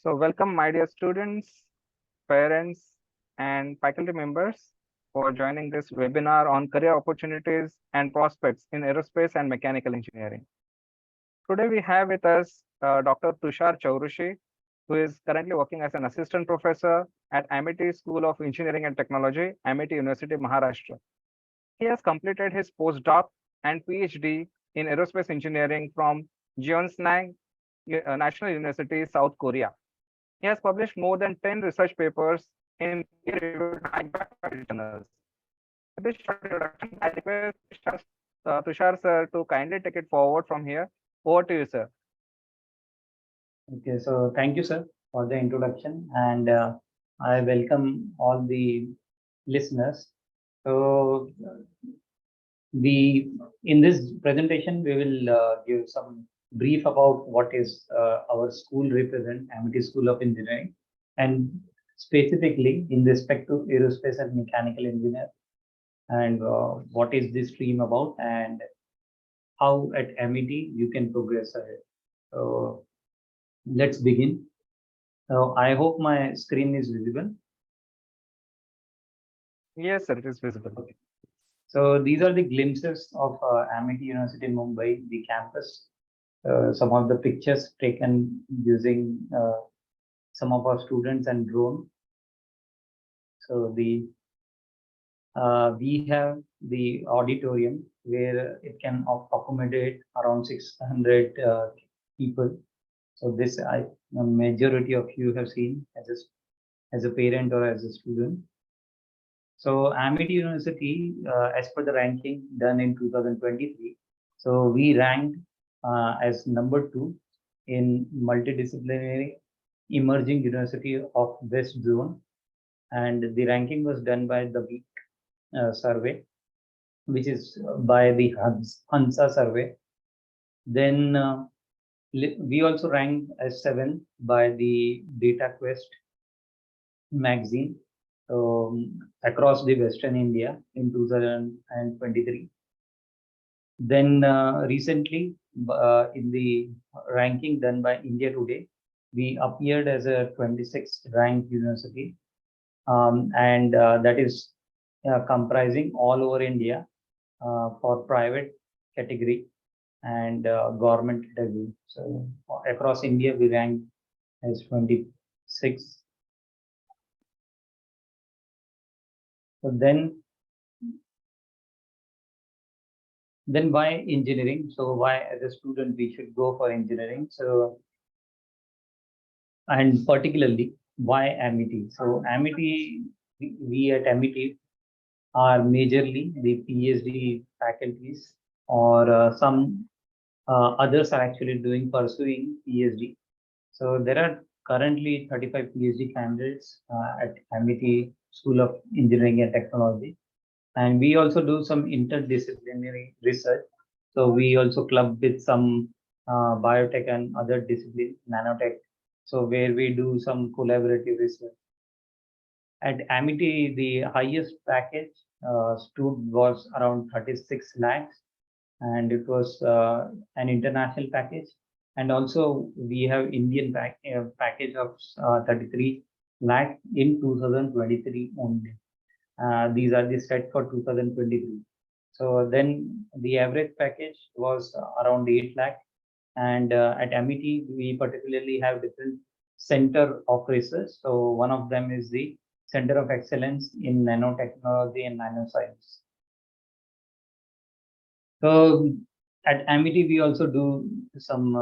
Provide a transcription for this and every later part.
So welcome my dear students, parents and faculty members for joining this webinar on career opportunities and prospects in aerospace and mechanical engineering. Today we have with us Dr. Tushar Chaurushi, who is currently working as an assistant professor at Amity School of Engineering and Technology, Amity University, Maharashtra. He has completed his postdoc and PhD in aerospace engineering from Jeonnam National University, South Korea. He has published more than 10 research papers in peer-reviewed high-impact journals. With this short introduction, I request Tushar sir to kindly take it forward from here. Over to you, sir. Okay, so thank you, sir, for the introduction, and I welcome all the listeners. So, in this presentation we will give some brief about what is our school represent, Amity School of Engineering, and specifically in respect to aerospace and mechanical engineer, and what is this stream about, and how at Amity you can progress ahead. So let's begin. So I hope my screen is visible. Yes, sir, it is visible. Okay. So these are the glimpses of Amity University, Mumbai, the campus. Some of the pictures taken using some of our students and drone. So we have the auditorium where it can accommodate around 600 people. So this a majority of you have seen as a parent or as a student. So Amity University, as per the ranking done in 2023, so we ranked as number 2 in multidisciplinary emerging university of West Zone, and the ranking was done by the week survey, which is by the Hansa survey. Then we also ranked as 7 by the Data Quest magazine across the Western India in 2023. Then recently, in the ranking done by India Today, we appeared as a 26th ranked university, and that is comprising all over India for private category and government category. So across India, we ranked as 26. So then why engineering? So why as a student we should go for engineering? So, and particularly why Amity? So Amity, we at Amity are majorly the PhD faculties, or some others are actually pursuing PhD. So there are currently 35 PhD candidates at Amity School of Engineering and Technology. And we also do some interdisciplinary research. So we also club with some biotech and other discipline, nanotech. So where we do some collaborative research. At Amity, the highest package stood was around 36 lakhs, and it was an international package. And also we have Indian package of 33 lakh in 2023 only. These are the set for 2023. So then the average package was around 8 lakh. And at Amity, we particularly have different center of research. So one of them is the Center of Excellence in Nanotechnology and Nanoscience. So at Amity, we also do some,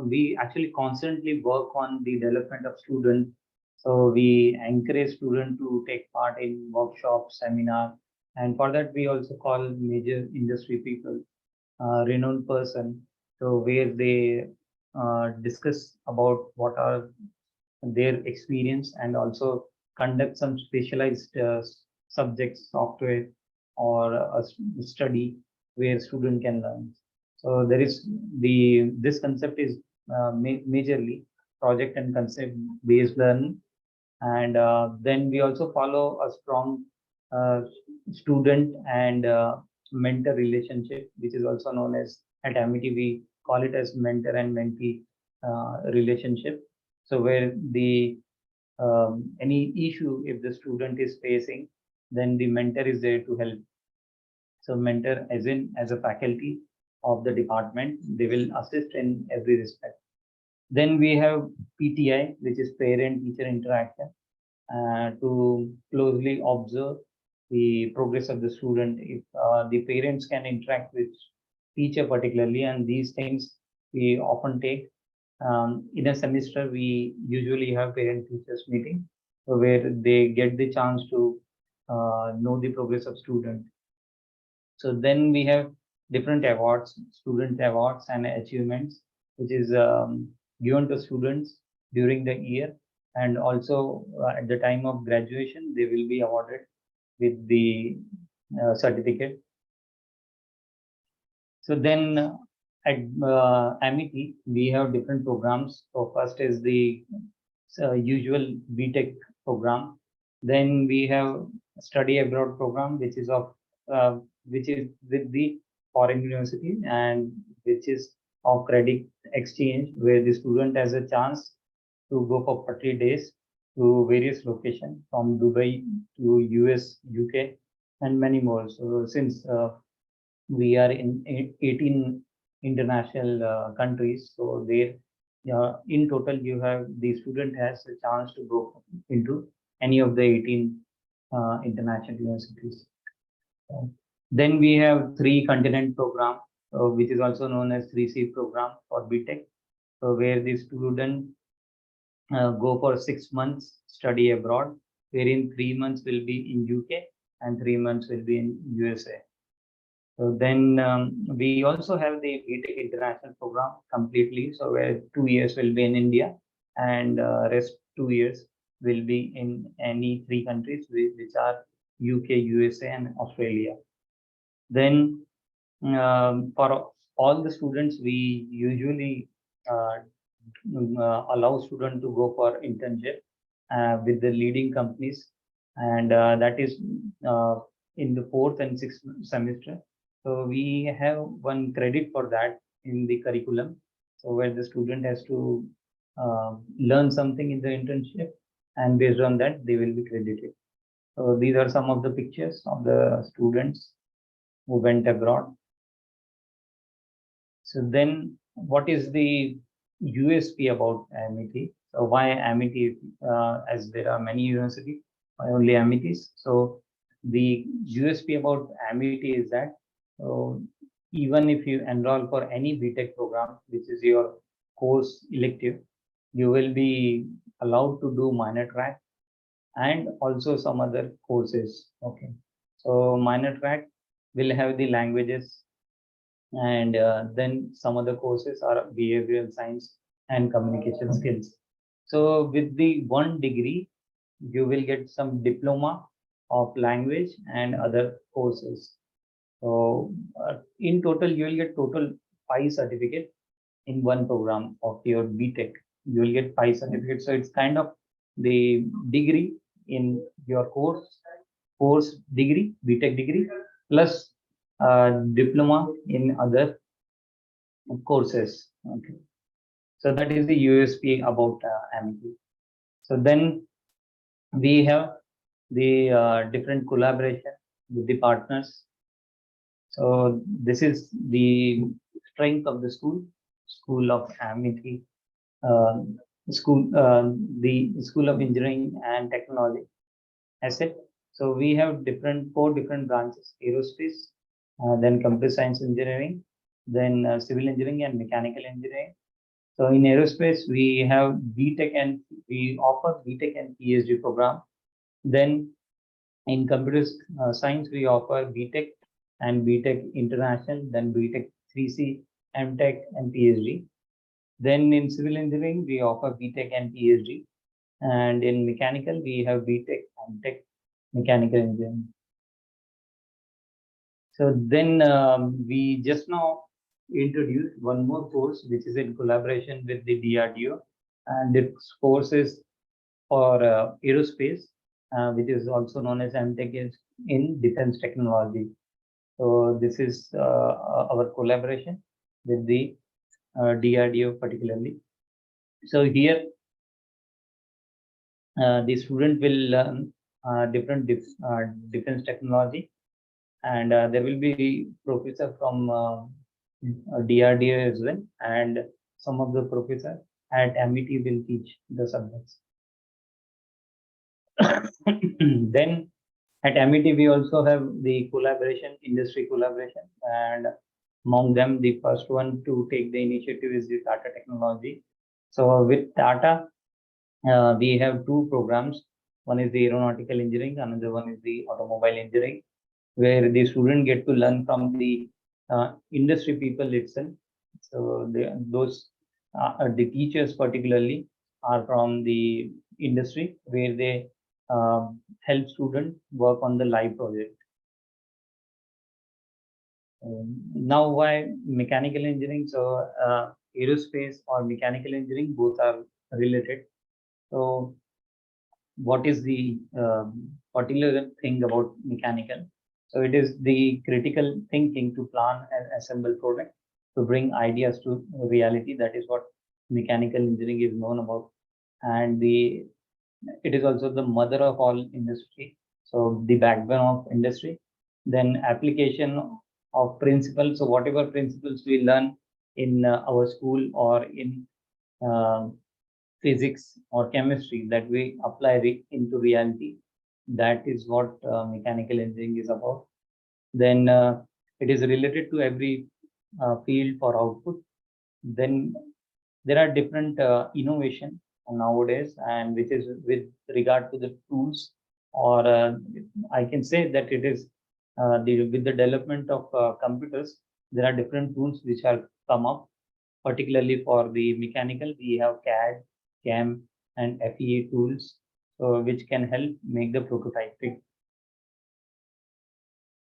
we actually constantly work on the development of students. So we encourage students to take part in workshops, seminar, and for that we also call major industry people, renowned person, so where they discuss about what are their experience and also conduct some specialized subjects, software, or a study where student can learn. So there is this concept is majorly project and concept based learning, and then we also follow a strong uh, student and mentor relationship, which is also known as at Amity we call it as mentor and mentee relationship. So where the any issue if the student is facing, then the mentor is there to help. So mentor as in as a faculty of the department, they will assist in every respect. Then we have PTI, which is parent teacher interaction, to closely observe the progress of the student. If the parents can interact with teacher particularly, and these things we often take in a semester, we usually have parent teachers meeting where they get the chance to know the progress of student. So then we have different awards, student awards and achievements, which is given to students during the year, and also at the time of graduation, they will be awarded with the certificate. So then at Amity, we have different programs. So first is the usual BTech program. Then we have study abroad program, which is of which is with the foreign university and which is of credit exchange, where the student has a chance to go for 40 days to various locations from Dubai to US, UK, and many more. So since we are in 18 international countries, so there in total you have the student has a chance to go into any of the 18 international universities. Then we have three continent program, which is also known as 3C program for BTech, so where the student go for 6 months study abroad, wherein 3 months will be in UK and 3 months will be in USA. So then we also have the BTech International program completely. So where 2 years will be in India and rest 2 years will be in any three countries which are UK, USA, and Australia. Then for all the students, we usually allow students to go for internship with the leading companies, and that is in the fourth and sixth semester. So we have one credit for that in the curriculum. So where the student has to learn something in the internship, and based on that, they will be credited. So these are some of the pictures of the students who went abroad. So then what is the USP about Amity? So why Amity, as there are many universities, why only Amities? So the USP about Amity is that even if you enroll for any BTech program, which is your course elective, you will be allowed to do minor track and also some other courses. Okay. So minor track will have the languages, and then some other courses are behavioral science and communication skills. So with the one degree, you will get some diploma of language and other courses. So in total, you will get total 5 certificates in one program of your BTech. You will get 5 certificates. So it's kind of the degree in your course degree, BTech degree, plus diploma in other courses. Okay, so that is the USP about Amity. So then we have the different collaboration with the partners. So this is the strength of the School of Amity, uh, the School of Engineering and Technology. Asset. So we have four different branches: aerospace, then computer science engineering, then civil engineering and mechanical engineering. So in aerospace, we have BTech and we offer BTech and PhD program. Then in computer science, we offer BTech and BTech International, then BTech 3C, MTech and PhD. Then in civil engineering, we offer BTech and PhD. And in mechanical, we have BTech and Tech Mechanical Engineering. So then we just now introduced one more course, which is in collaboration with the DRDO. And this course is for aerospace, which is also known as MTech in defense technology. So this is our collaboration with the DRDO particularly. So here the student will learn different defense technology, and there will be professor from DRDO as well, and some of the professor at MET will teach the subjects. Then at MET we also have the collaboration, industry collaboration, and among them the first one to take the initiative is the Tata Technology. So with Tata, we have two programs. One is the aeronautical engineering, another one is the automobile engineering, where the student get to learn from the industry people itself. So the teachers particularly are from the industry, where they help student work on the live project. Now, why mechanical engineering? So aerospace or mechanical engineering, both are related. So what is the particular thing about mechanical? So it is the critical thinking to plan and assemble product to bring ideas to reality. That is what mechanical engineering is known about, and it is also the mother of all industry. So the backbone of industry. Then application of principles. So whatever principles we learn in our school or in uh, physics or chemistry that we apply into reality. That is what mechanical engineering is about. Then it is related to every field for output. Then there are different innovation nowadays, and which is with regard to the tools, or I can say that it is with the development of computers, there are different tools which have come up. Particularly for the mechanical, we have CAD, CAM, and FEA tools, so which can help make the prototyping.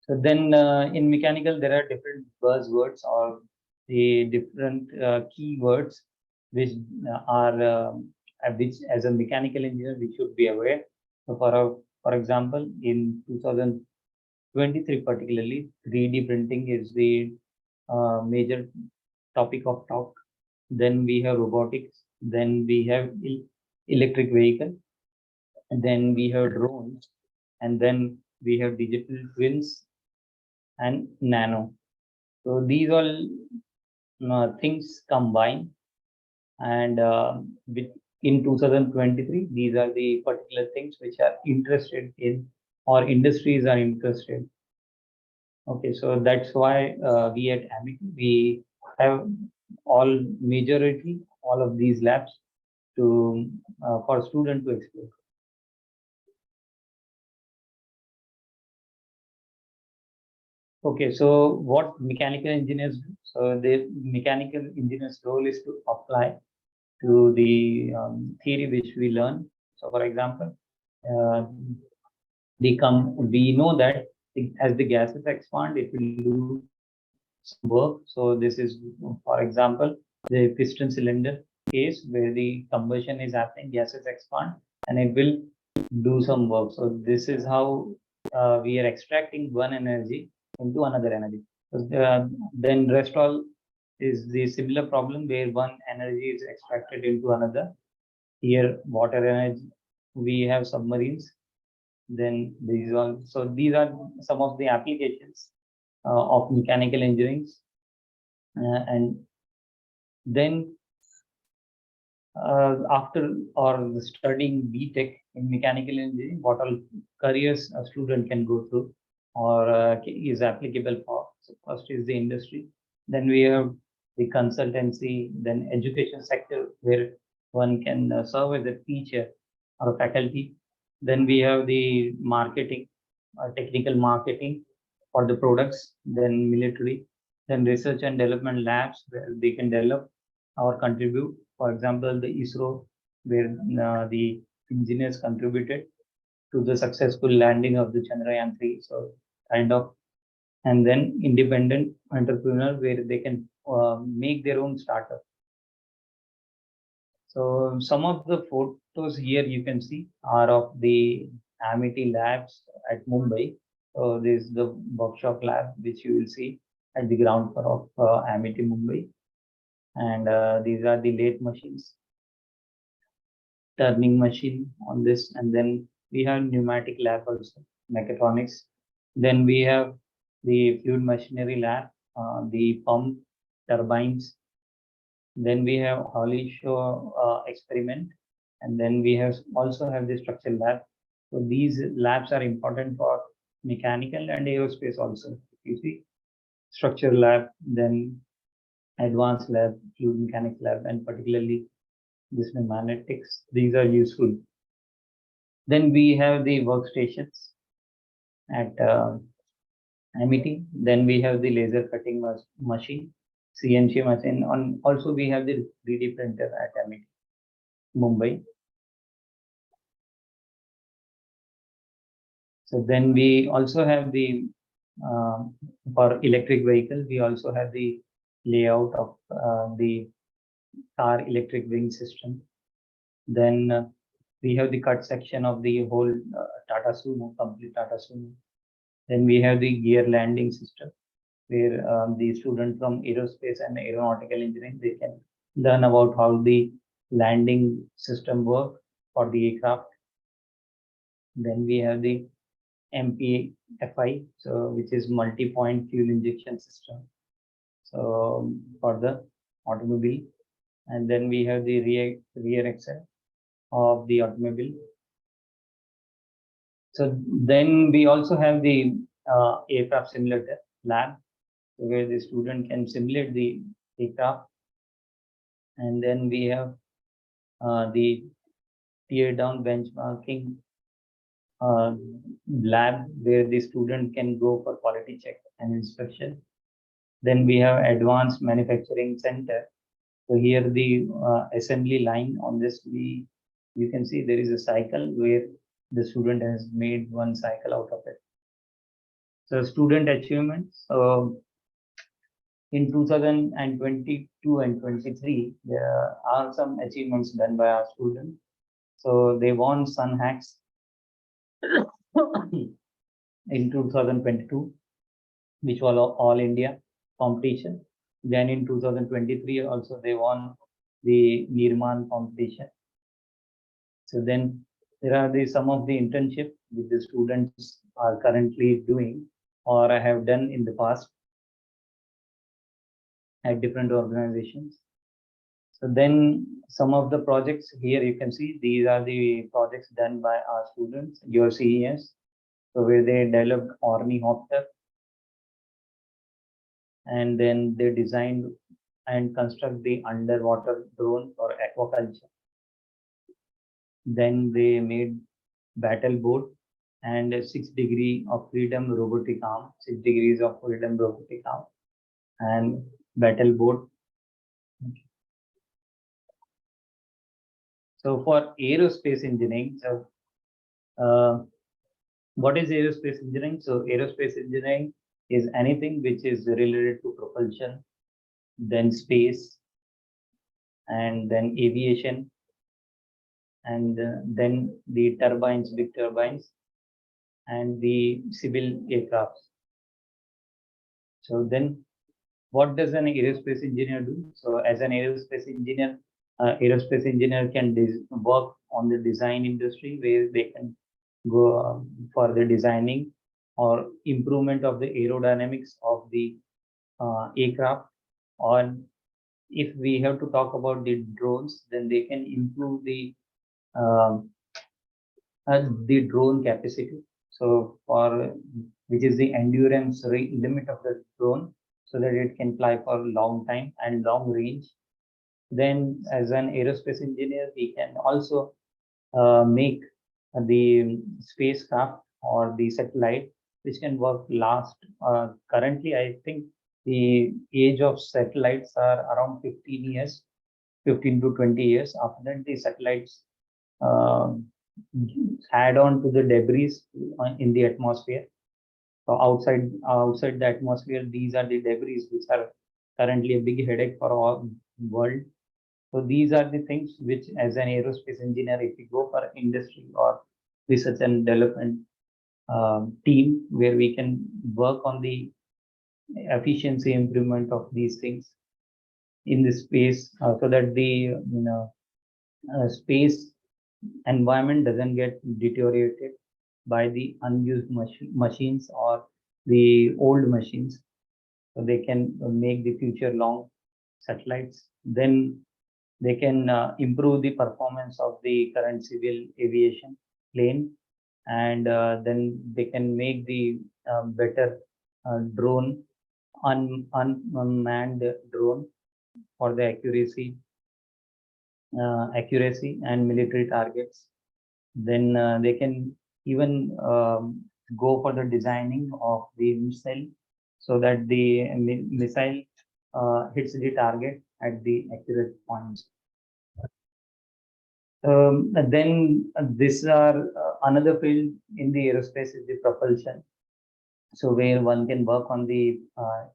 So then in mechanical, there are different buzzwords or the different keywords which which as a mechanical engineer we should be aware. So for example, in 2023 particularly, 3D printing is the major topic of talk. Then we have robotics, then we have electric vehicle, and then we have drones, and then we have digital twins and nano. So these all things combine, and in 2023, these are the particular things which are interested in, or industries are interested. Okay, so that's why we at Amity, we have majority all of these labs to for student to explore. Okay, so what mechanical engineers do? So the mechanical engineer's role is to apply to the theory which we learn. So for example, uh, we know that as the gases expand, it will do some work. So this is, for example, the piston cylinder case where the combustion is happening, gases expand, and it will do some work. So this is how we are extracting one energy into another energy. So, then rest all is the similar problem where one energy is extracted into another. Here, water energy, we have submarines. Then these are some of the applications of mechanical engineering. And then after or studying BTech in mechanical engineering, what all careers a student can go through or is applicable for. So first is the industry, then we have the consultancy, then education sector where one can serve as a teacher or a faculty. Then we have the marketing, technical marketing for the products, then military, then research and development labs where they can develop or contribute. For example, the ISRO, where the engineers contributed to the successful landing of the Chandrayaan 3. So kind of, and then independent entrepreneur where they can make their own startup. So some of the photos here you can see are of the Amity labs at Mumbai. So this is the workshop lab which you will see at the ground floor of Amity Mumbai, and these are the lathe machines. turning machine on this, and then we have pneumatic lab also, mechatronics. Then we have the fluid machinery lab, the pump, turbines. Then we have Holly Show experiment, and then we have also have the structural lab. So these labs are important for mechanical and aerospace also. You see, structural lab, then advanced lab, fluid mechanics lab, and particularly this pneumatics. These are useful. Then we have the workstations at MIT. Then we have the laser cutting machine, CNC machine. On also we have the 3D printer at MIT, Mumbai. So then we also have the uh, for electric vehicle. We also have the layout of the car electric wing system. Then we have the cut section of the whole Tata Sumo, complete Tata Sumo. Then we have the gear landing system, where the student from aerospace and aeronautical engineering, they can learn about how the landing system work for the aircraft. Then we have the MPFI, so which is multi-point fuel injection system. So for the automobile, and then we have the rear axle of the automobile. So then we also have the aircraft simulator lab, where the student can simulate the aircraft. And then we have the tear down benchmarking uh, lab, where the student can go for quality check and inspection. Then we have advanced manufacturing center. So here the assembly line on this, you can see there is a cycle where the student has made one cycle out of it. So student achievements. In 2022 and 23, there are some achievements done by our students. So they won Sun Hacks in 2022, which was all India competition. Then in 2023, also they won the Nirman competition. So then there are some of the internship which the students are currently doing or have done in the past at different organizations. So then some of the projects here you can see, these are the projects done by our students, your CES. So where they developed ornithopter, and then they designed and construct the underwater drone for aquaculture. Then they made battle boat and 6 degrees of freedom robotic arm, 6 degrees of freedom robotic arm, and battle boat. So for aerospace engineering, so what is aerospace engineering? So aerospace engineering is anything which is related to propulsion, then space, and then aviation, and then the turbines, big turbines, and the civil aircrafts. So then what does an aerospace engineer do? So as an aerospace engineer can work on the design industry, where they can go for the designing or improvement of the aerodynamics of the aircraft. Or if we have to talk about the drones, then they can improve uh, the drone capacity. So for which is the endurance limit of the drone, so that it can fly for a long time and long range. Then as an aerospace engineer, we can also make the spacecraft or the satellite which can work last. Currently, I think the age of satellites are around 15 years, 15 to 20 years. After that, the satellites uh, add on to the debris in the atmosphere. So outside the atmosphere, these are the debris which are currently a big headache for our world. So these are the things which, as an aerospace engineer, if we go for industry or research and development team, where we can work on the efficiency improvement of these things in the space, so that the space environment doesn't get deteriorated by the unused machines or the old machines. So they can make the future long satellites. Then they can improve the performance of the current civil aviation plane, and then they can make the better drone, unmanned drone for the accuracy and military targets. Then they can even go for the designing of the missile so that the missile hits the target at the accurate points. Then these are another field in the aerospace is the propulsion. So where one can work on the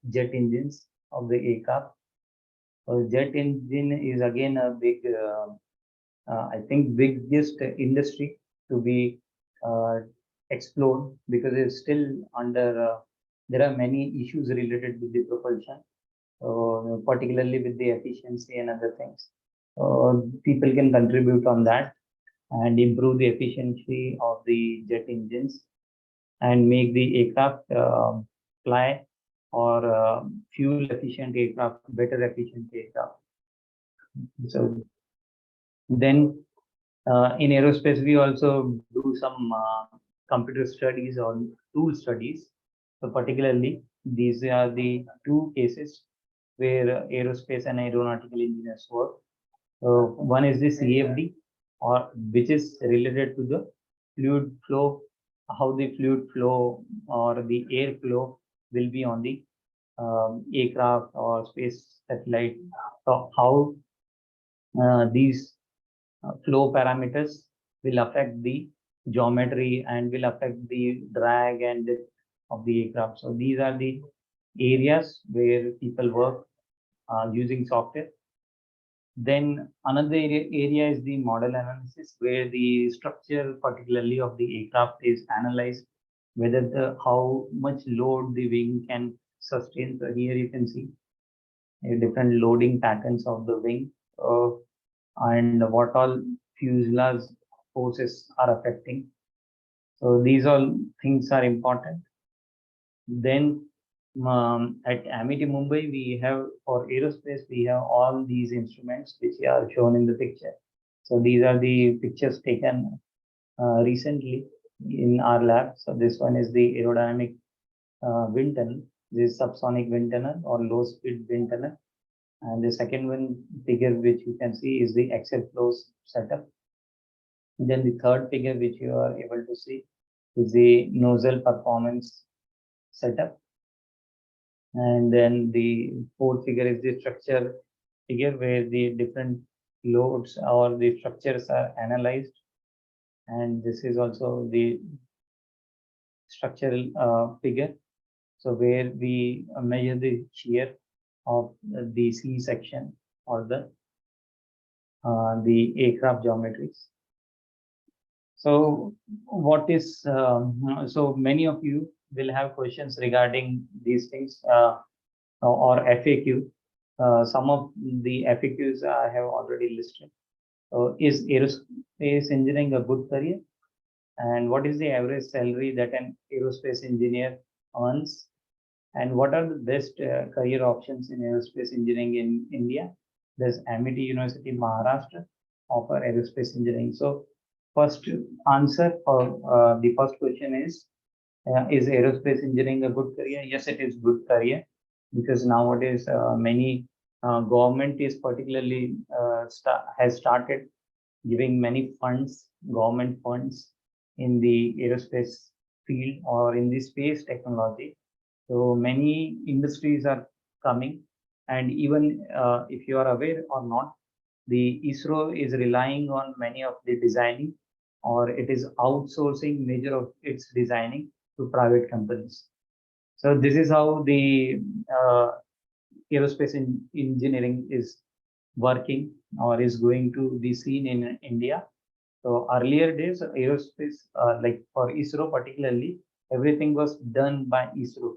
jet engines of the aircraft. So jet engine is again a big, I think, biggest industry to be uh, explored because it's still under. There are many issues related with the propulsion, particularly with the efficiency and other things. People can contribute on that and improve the efficiency of the jet engines and make the aircraft fly or fuel efficient aircraft, better efficient aircraft. So then in aerospace, we also do some computer studies or tool studies. So particularly, these are the two cases where aerospace and aeronautical engineers work. One is the CFD, or which is related to the fluid flow, how the fluid flow or the air flow will be on the aircraft or space satellite. So how these flow parameters will affect the geometry and will affect the drag and depth of the aircraft. So these are the areas where people work using software. Then another area is the model analysis, where the structure, particularly of the aircraft, is analyzed, whether how much load the wing can sustain. So here you can see different loading patterns of the wing, and what all fuselage forces are affecting. So these all things are important. Then at Amity Mumbai, we have for aerospace, we have all these instruments which are shown in the picture. So these are the pictures taken recently in our lab. So this one is the aerodynamic wind tunnel, this subsonic wind tunnel or low speed wind tunnel. And the second one figure which you can see is the axial flows setup. Then the third figure which you are able to see is the nozzle performance setup. And then the fourth figure is the structure figure where the different loads or the structures are analyzed. And this is also the structural figure. So where we measure the shear of the C section or the aircraft geometries. So what is so many of you will have questions regarding these things or FAQ. Some of the FAQs I have already listed. Is aerospace engineering a good career? And what is the average salary that an aerospace engineer earns? And what are the best career options in aerospace engineering in India? Does Amity University Maharashtra offer aerospace engineering? So first answer for the first question is aerospace engineering a good career? Yes, it is good career because nowadays many government is particularly has started giving many funds, government funds in the aerospace field or in the space technology. So many industries are coming, and even if you are aware or not, the ISRO is relying on many of the designing, or it is outsourcing major of its designing to private companies. So this is how the aerospace engineering is working or is going to be seen in India. So earlier days, aerospace, like for ISRO particularly, everything was done by ISRO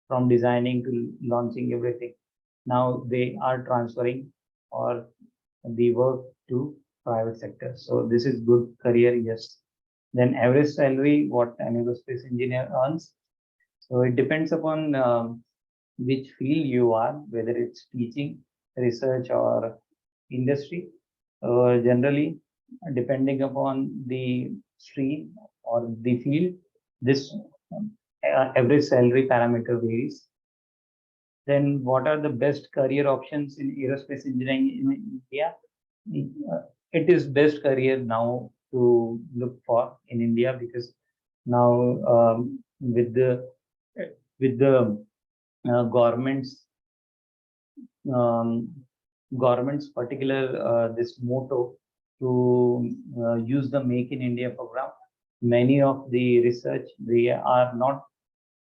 from designing to launching everything. Now they are transferring or the work to private sector. So this is good career, yes. Then average salary, what an aerospace engineer earns. So it depends upon which field you are, whether it's teaching, research, or industry. Generally, depending upon the stream or the field, this average salary parameter varies. Then, what are the best career options in aerospace engineering in India? It is best career now to look for in India, because now with the government's um, government's particular this motto to use the Make in India program, many of the research they are not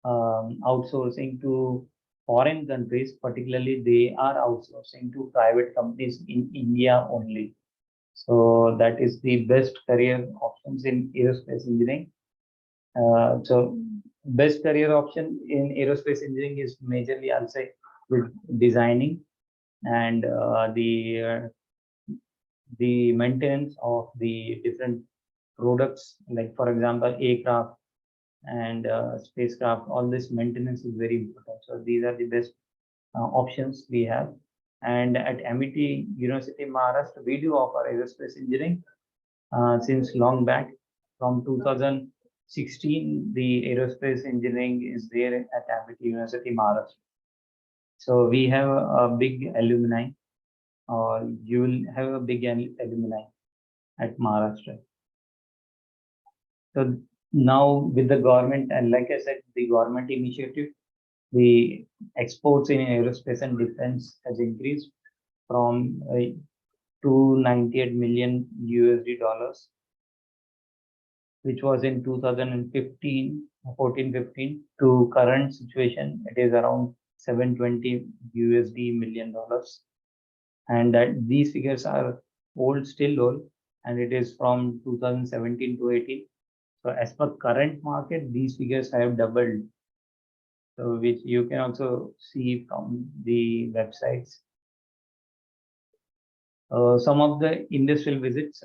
outsourcing to foreign countries, particularly they are outsourcing to private companies in India only. So that is the best career options in aerospace engineering. So best career option in aerospace engineering is majorly, I'll say, with designing and the maintenance of the different products, like for example, aircraft and spacecraft. All this maintenance is very important. So these are the best options we have. And at MIT University Maharashtra, we do offer aerospace engineering since long back. From 2016, the aerospace engineering is there at MIT University Maharashtra. So we have a big alumni, or you will have a big alumni at Maharashtra. So now with the government, and like I said, the government initiative, the exports in aerospace and defense has increased from 298 million USD dollars, which was in 2015, 14-15, to current situation, it is around 720 USD million dollars. And that these figures are old, still old, and it is from 2017 to 18. So as per current market, these figures have doubled. So which you can also see from the websites. Some of the industrial visits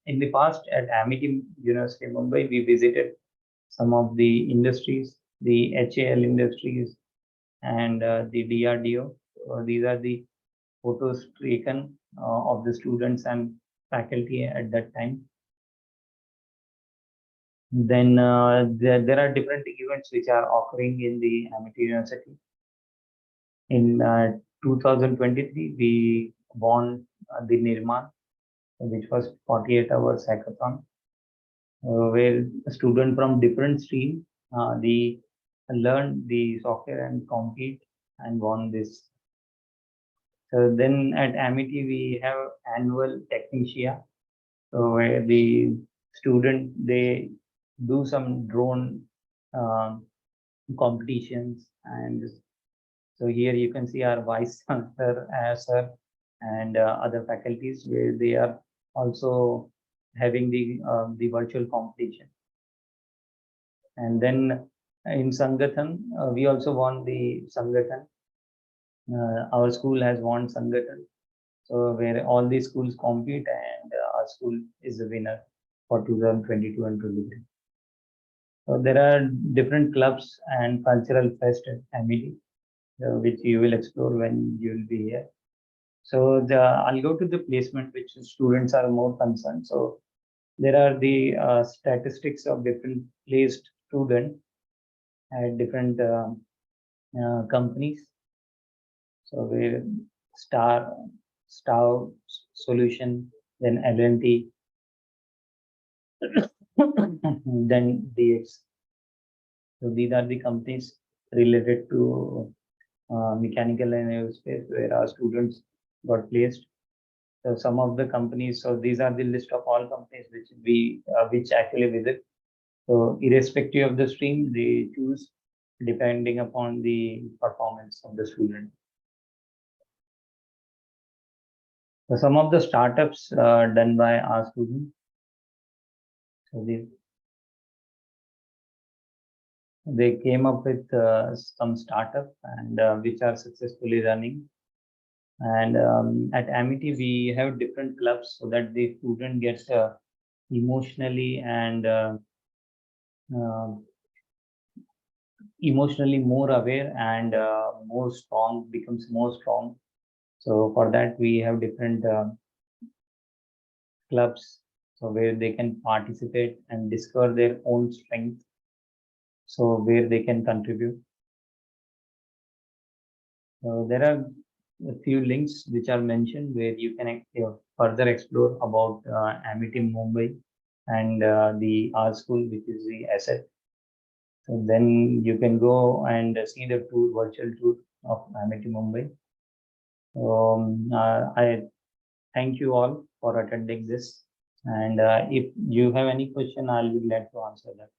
in the past at Amity University Mumbai, we visited some of the industries, the HAL industries, and the DRDO. These are the photos taken of the students and faculty at that time. Then there are different events which are occurring in the Amity University. In 2023, we won the Nirman, which was 48 hours hackathon, where a student from different stream they learned the software and compete and won this. So then at Amity we have annual Technicia, so where the student they do some drone um, competitions. And so here you can see our vice chancellor, sir, and other faculties, where they are also having the virtual competition. And then in Sangathan, we also won the Sangathan. Our school has won Sangathan, so where all the schools compete, and our school is the winner for 2022 and 23. So there are different clubs and cultural fest at MIT, which you will explore when you will be here. So I'll go to the placement, which students are more concerned. So there are the statistics of different placed students at different companies. So where Star, Star Solution, then L&T, then DX. So these are the companies related to mechanical and aerospace, where our students got placed. So some of the companies, so these are the list of all companies which actually visit. So irrespective of the stream, they choose depending upon the performance of the student. So some of the startups done by our students. So they came up with some startup, and which are successfully running. And at Amity, we have different clubs so that the student gets emotionally and uh, emotionally more aware and more strong, becomes more strong. So for that, we have different clubs, so where they can participate and discover their own strength, so where they can contribute. So there are a few links which are mentioned where you can further explore about Amity Mumbai and the art school, which is the asset. So then you can go and see the tour, virtual tour of Amity Mumbai. I thank you all for attending this. And if you have any question, I'll be glad to answer that.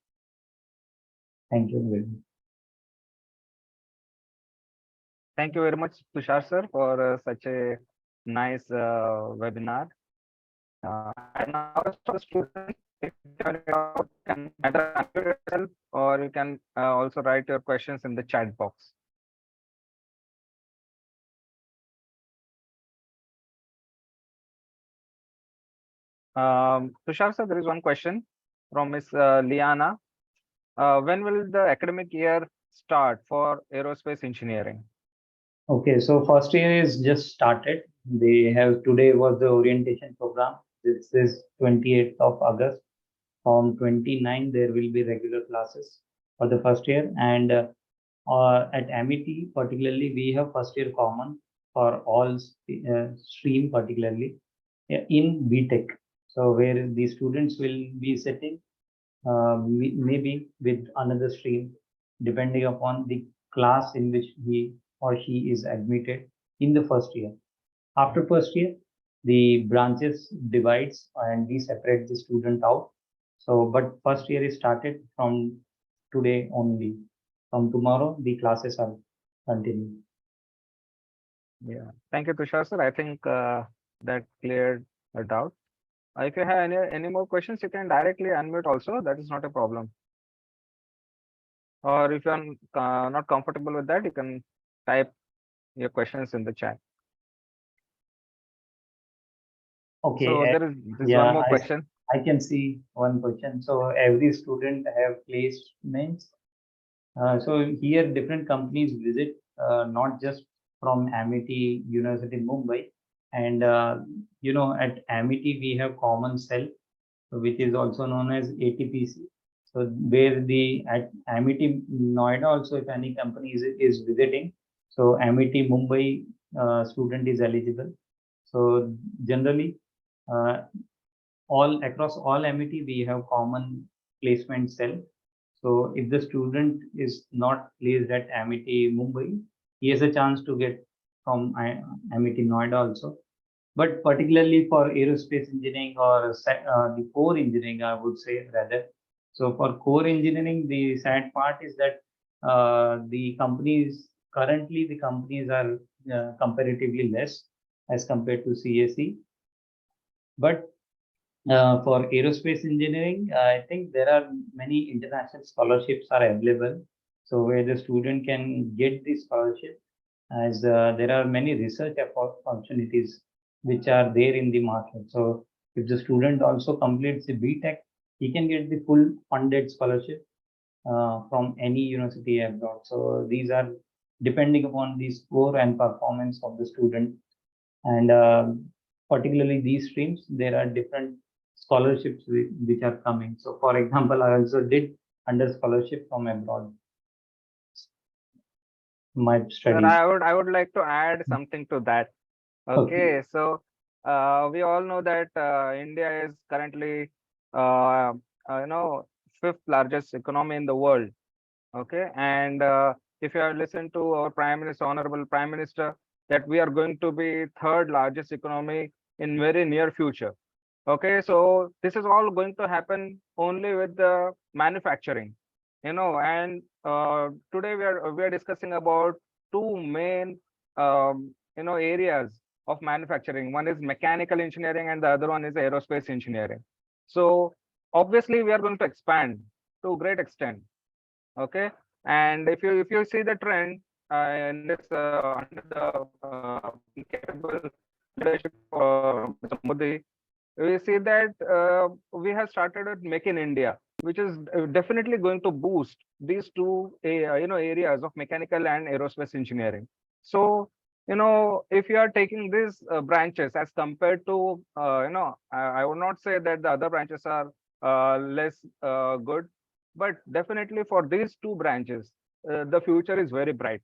Thank you very much. Thank you very much, Tushar sir, for such a nice webinar. And now rest of the students, if you have any doubt, you can either unmute yourself or you can also write your questions in the chat box. Tushar sir, there is one question from Miss Liana. When will the academic year start for aerospace engineering? Okay, so first year is just started. They have today was the orientation program. This is 28th of August. From 29, there will be regular classes for the first year. And at Amity, particularly, we have first year common for all stream, particularly in BTech. So where the students will be sitting maybe with another stream, depending upon the class in which he or she is admitted in the first year. After first year, the branches divides and we separate the student out. So, but first year is started from today only. From tomorrow, the classes are continuing. Yeah. Thank you, Tushar sir. I think that cleared a doubt. If you have any more questions, you can directly unmute also. That is not a problem. Or if you're not comfortable with that, you can type your questions in the chat. Okay, So there is this one yeah, more question. I can see one question. So every student have placements. So here different companies visit, not just from Amity University Mumbai, and at Amity we have common cell, which is also known as ATPC. So where the at Amity Noida also, if any company is visiting, so Amity Mumbai student is eligible. So generally, uh, all across all Amity we have common placement cell. So if the student is not placed at Amity Mumbai, he has a chance to get from Amity Noida also. But particularly for aerospace engineering or the core engineering, I would say rather. So for core engineering, the sad part is that the companies currently the companies are comparatively less as compared to CSE. But for aerospace engineering, I think there are many international scholarships are available. So where the student can get the scholarship, as there are many research opportunities which are there in the market. So if the student also completes the BTech, he can get the full funded scholarship from any university abroad. So these are depending upon the score and performance of the student. And particularly these streams, there are different scholarships which are coming. So for example, I also did under scholarship from abroad, my Sir, studies. I would like to add something to that. Okay. Okay, so we all know that India is currently uh, you know, fifth largest economy in the world. Okay, and if you have listened to our Prime Minister, Honorable Prime Minister, that we are going to be third largest economy in very near future. Okay, so this is all going to happen only with the manufacturing, and today we are discussing about two main areas of manufacturing. One is mechanical engineering and the other one is aerospace engineering. So obviously we are going to expand to a great extent. Okay, and if you see the trend, in this under the capable leadership of Mr. Modi, we see that we have started with Make in India, which is definitely going to boost these two areas of mechanical and aerospace engineering. So if you are taking these branches as compared to I would not say that the other branches are less good, but definitely for these two branches, the future is very bright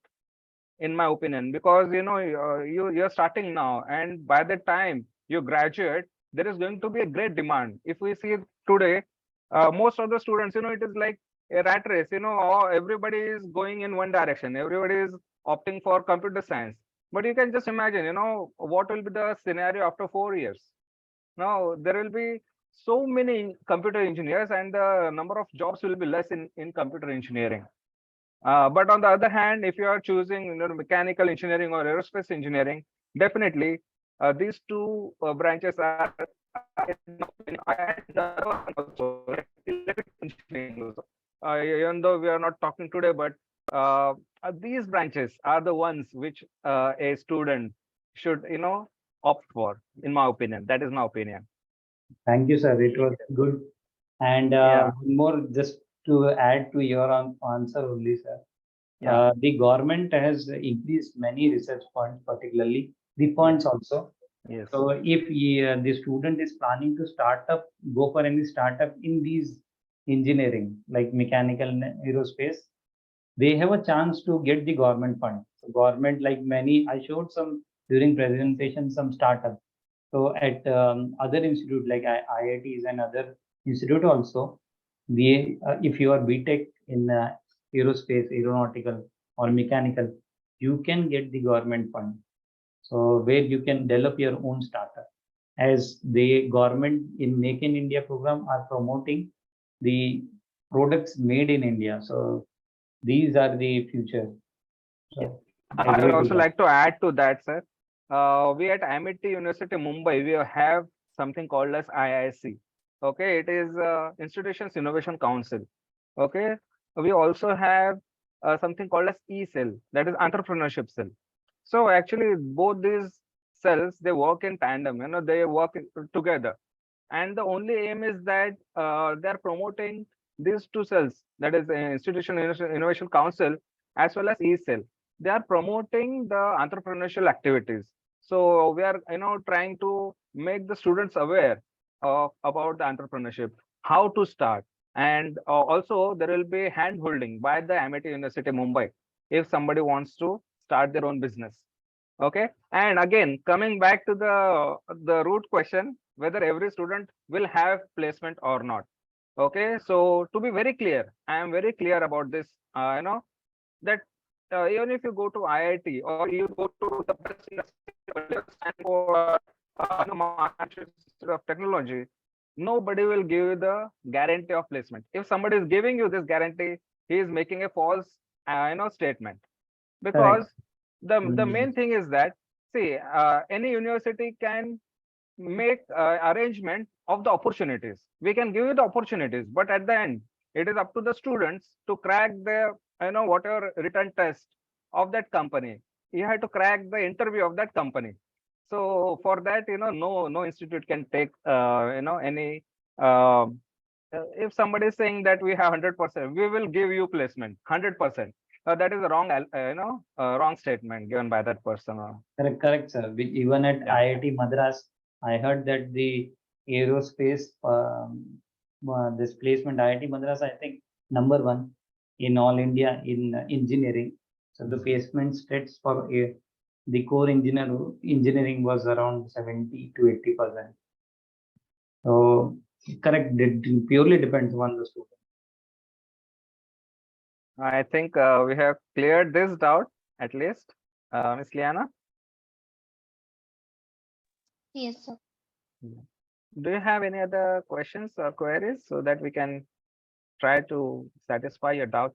in my opinion, because you're starting now, and by the time you graduate, there is going to be a great demand. If we see today, most of the students, it is like a rat race. Everybody is going in one direction. Everybody is opting for computer science. But you can just imagine, what will be the scenario after 4 years. Now there will be so many computer engineers, and the number of jobs will be less in computer engineering. But on the other hand, if you are choosing mechanical engineering or aerospace engineering, definitely these two branches are and the other one also, like electrical engineering also. Even though we are not talking today, but these branches are the ones which a student should opt for. In my opinion, that is my opinion. Thank you, sir. It was good. And Yeah, one more, just to add to your answer only, sir. yeah, The government has increased many research funds, particularly the yeah, funds also. yes, So if the student is planning to go for any startup in these engineering, like mechanical and aerospace, they have a chance to get the government fund. So government, like many, I showed some during presentation, some startup. So at other institute like IITs and other institute also, if you are BTech in aerospace, aeronautical or mechanical, you can get the government fund. So where you can develop your own startup. As the government in Make in India program are promoting the products made in India. So these are the future. yeah. So I I would agree to also that. like to add to that, sir. We at MIT University Mumbai, we have something called as IIC. Okay, it is Institutions Innovation Council. Okay, we also have something called as E-Cell, that is Entrepreneurship Cell. So actually, both these cells, they work in tandem. They work together, and the only aim is that they are promoting these two cells, that is Institution Innovation Council as well as E-Cell. They are promoting the entrepreneurial activities. So we are trying to make the students aware of about the entrepreneurship, how to start, and also there will be hand holding by the MIT University Mumbai if somebody wants to start their own business. Okay, and again, coming back to the root question, whether every student will have placement or not. Okay, so to be very clear, I am very clear about this. That even if you go to IIT or you go to the best university of Stanford, Maharashtra Institute of Technology, nobody will give you the guarantee of placement. If somebody is giving you this guarantee, he is making a false, statement, because Correct. the Mm. main thing is that, see, any university can make arrangement of the opportunities. We can give you the opportunities, but at the end, it is up to the students to crack the whatever written test of that company. You have to crack the interview of that company. So for that, no institute can take any. Uh, if somebody is saying that we have 100%, we will give you placement 100%. That is a wrong, wrong statement given by that person. Correct, correct, sir. Even at Yeah. IIT Madras, I heard that the aerospace this placement IIT Madras, I think number one in all India in engineering. So the placement stats for the core engineering was around 70 to 80%. So correct, it purely depends on the student. I think we have cleared this doubt at least. Miss Liana, Yes, sir. do you have any other questions or queries so that we can try to satisfy your doubt?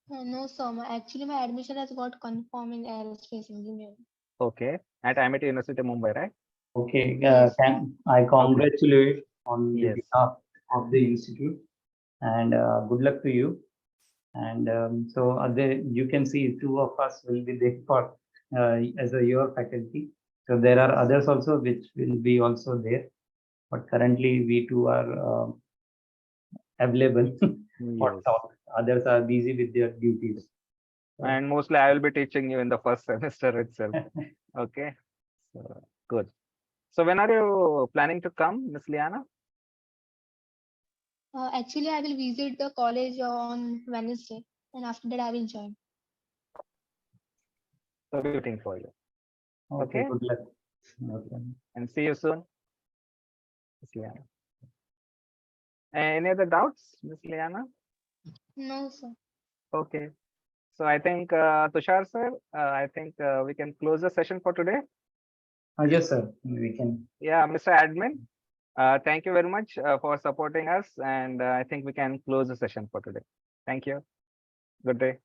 No, sir. Actually, my admission has got confirmed in aerospace engineering. Okay, at MIT University, Mumbai, right? Okay, Yes. I Okay. congratulate on the Yes. behalf of the institute and good luck to you. And so you can see two of us will be there for as a your faculty. So there are others also which will be also there, but currently we two are available for Yes. talk. Others are busy with their duties. And mostly I will be teaching you in the first semester itself. Okay. So good. So when are you planning to come, Miss Liana? Actually, I will visit the college on Wednesday, and after that, I will join. So we're waiting for you. Okay, Okay. good luck. Okay. And see you soon, Miss Liana. Any other doubts, Miss Liana? No, sir. Okay. So I think Tushar sir, I think we can close the session for today. Yes, sir. We can. Yeah, Mr. Admin, thank you very much for supporting us, and I think we can close the session for today. Thank you. Good day.